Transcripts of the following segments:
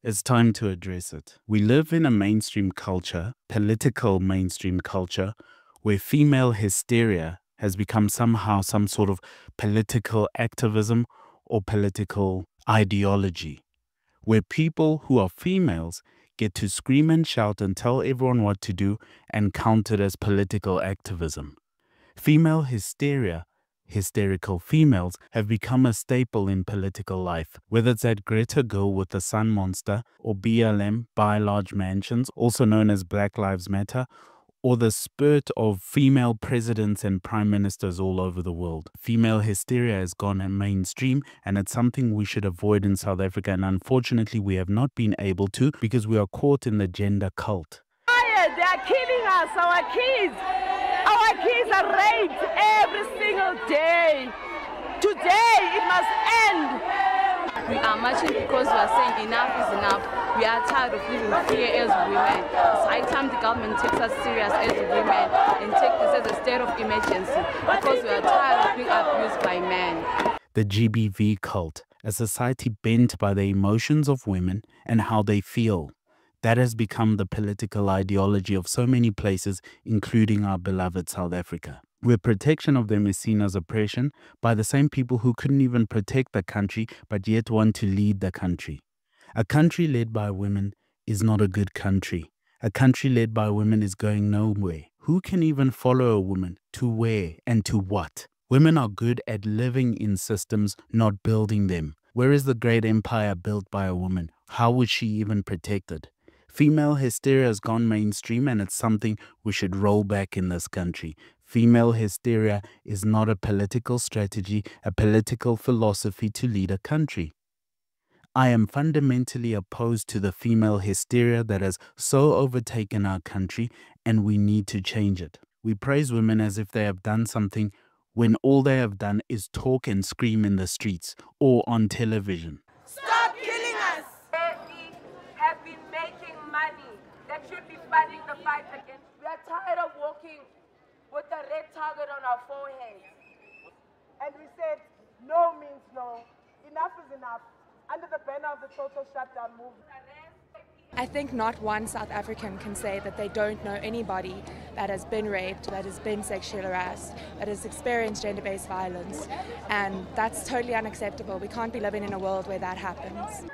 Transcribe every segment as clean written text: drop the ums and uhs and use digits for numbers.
It's time to address it. We live in a mainstream culture, political mainstream culture, where female hysteria has become somehow some sort of political activism or political ideology, where people who are females get to scream and shout and tell everyone what to do and count it as political activism. Female hysteria, hysterical females, have become a staple in political life, whether it's that Greta girl with the sun monster, or BLM, Buy Large Mansions, also known as Black Lives Matter, or the spurt of female presidents and prime ministers all over the world. Female hysteria has gone mainstream, and it's something we should avoid in South Africa, and unfortunately we have not been able to because we are caught in the gender cult. They are killing us, our kids. Our kids are raped every single day. Today it must end. We are marching because we are saying enough is enough. We are tired of living with fear as women. It's high time the government takes us serious as women and take this as a state of emergency because we are tired of being abused by men. The GBV cult, a society bent by the emotions of women and how they feel. That has become the political ideology of so many places, including our beloved South Africa, where protection of them is seen as oppression by the same people who couldn't even protect the country but yet want to lead the country. A country led by women is not a good country. A country led by women is going nowhere. Who can even follow a woman? To where and to what? Women are good at living in systems, not building them. Where is the great empire built by a woman? How was she even protected? Female hysteria has gone mainstream, and it's something we should roll back in this country. Female hysteria is not a political strategy, a political philosophy to lead a country. I am fundamentally opposed to the female hysteria that has so overtaken our country, and we need to change it. We praise women as if they have done something when all they have done is talk and scream in the streets or on television. Stop killing us. They have been making money that should be funding the fight against. We are tired of walking with a red target on our forehead. And we said, no means no. Enough is enough. Under the banner of the total shutdown movement. I think not one South African can say that they don't know anybody that has been raped, that has been sexually harassed, that has experienced gender-based violence, and that's totally unacceptable. We can't be living in a world where that happens.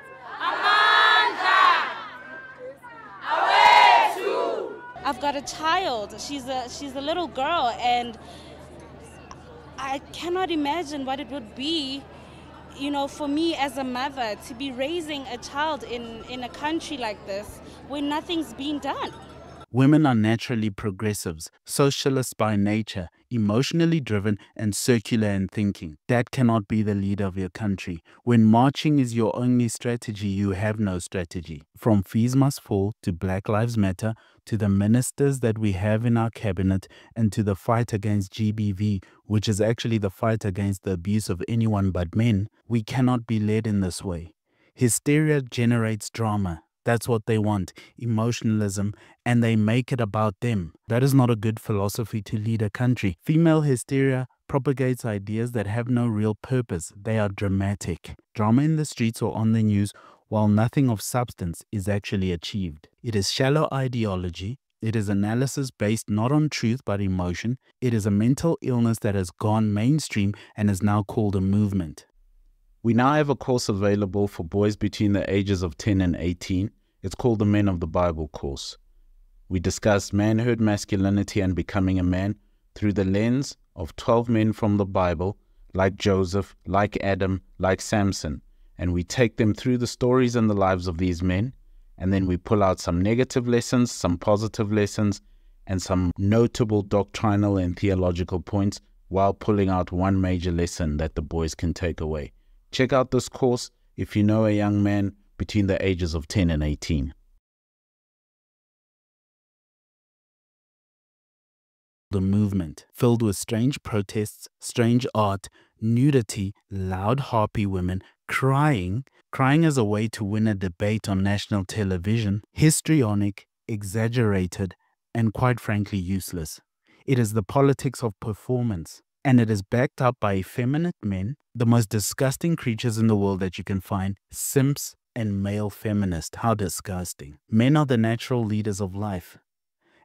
I've got a child. She's a little girl, and I cannot imagine what it would be, you know, for me as a mother to be raising a child in a country like this where nothing's being done. Women are naturally progressives, socialists by nature, emotionally driven and circular in thinking. That cannot be the leader of your country. When marching is your only strategy, you have no strategy. From Fees Must Fall to Black Lives Matter to the ministers that we have in our cabinet and to the fight against GBV, which is actually the fight against the abuse of anyone but men, we cannot be led in this way. Hysteria generates drama. That's what they want, emotionalism, and they make it about them. That is not a good philosophy to lead a country. Female hysteria propagates ideas that have no real purpose. They are dramatic. Drama in the streets or on the news, while nothing of substance is actually achieved. It is shallow ideology. It is analysis based not on truth but emotion. It is a mental illness that has gone mainstream and is now called a movement. We now have a course available for boys between the ages of 10 and 18. It's called the Men of the Bible course. We discuss manhood, masculinity, and becoming a man through the lens of 12 men from the Bible, like Joseph, like Adam, like Samson, and we take them through the stories and the lives of these men, and then we pull out some negative lessons, some positive lessons, and some notable doctrinal and theological points, while pulling out one major lesson that the boys can take away. Check out this course if you know a young man between the ages of 10 and 18. The movement, filled with strange protests, strange art, nudity, loud harpy women, crying as a way to win a debate on national television, histrionic, exaggerated, and quite frankly useless. It is the politics of performance. And it is backed up by effeminate men, the most disgusting creatures in the world that you can find, simps, and male feminist. How disgusting. Men are the natural leaders of life.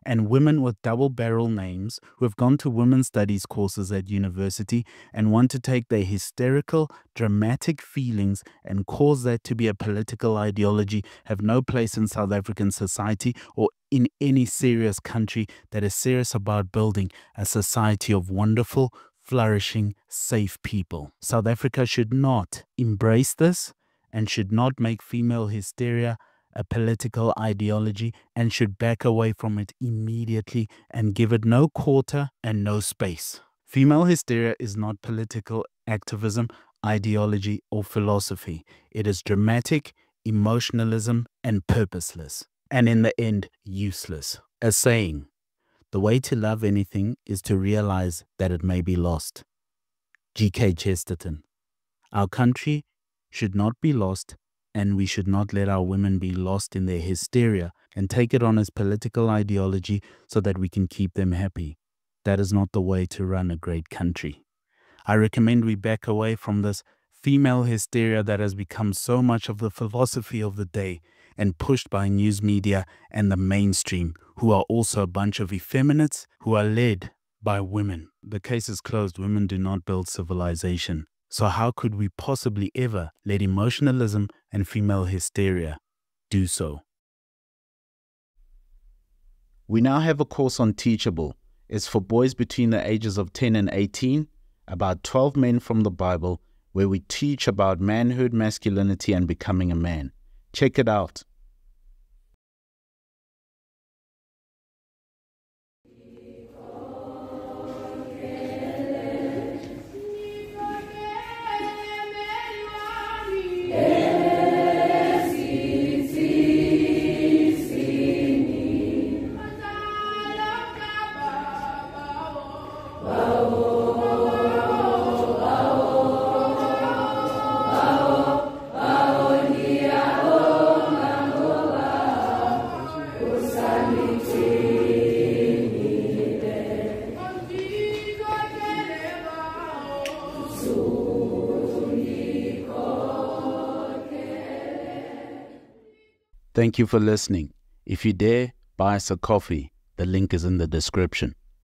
And women with double-barrel names who have gone to women's studies courses at university and want to take their hysterical, dramatic feelings and cause that to be a political ideology have no place in South African society or in any serious country that is serious about building a society of wonderful, flourishing, safe people. South Africa should not embrace this and should not make female hysteria a political ideology and should back away from it immediately and give it no quarter and no space. Female hysteria is not political activism, ideology, or philosophy. It is dramatic, emotionalism, and purposeless. And in the end, useless. A saying, the way to love anything is to realize that it may be lost. G.K. Chesterton. Our country should not be lost, and we should not let our women be lost in their hysteria and take it on as political ideology so that we can keep them happy. That is not the way to run a great country. I recommend we back away from this female hysteria that has become so much of the philosophy of the day and pushed by news media and the mainstream, who are also a bunch of effeminates who are led by women. The case is closed. Women do not build civilization. So how could we possibly ever let emotionalism and female hysteria do so? We now have a course on Teachable. It's for boys between the ages of 10 and 18, about 12 men from the Bible, where we teach about manhood, masculinity, and becoming a man. Check it out. Thank you for listening. If you dare, buy us a coffee. The link is in the description.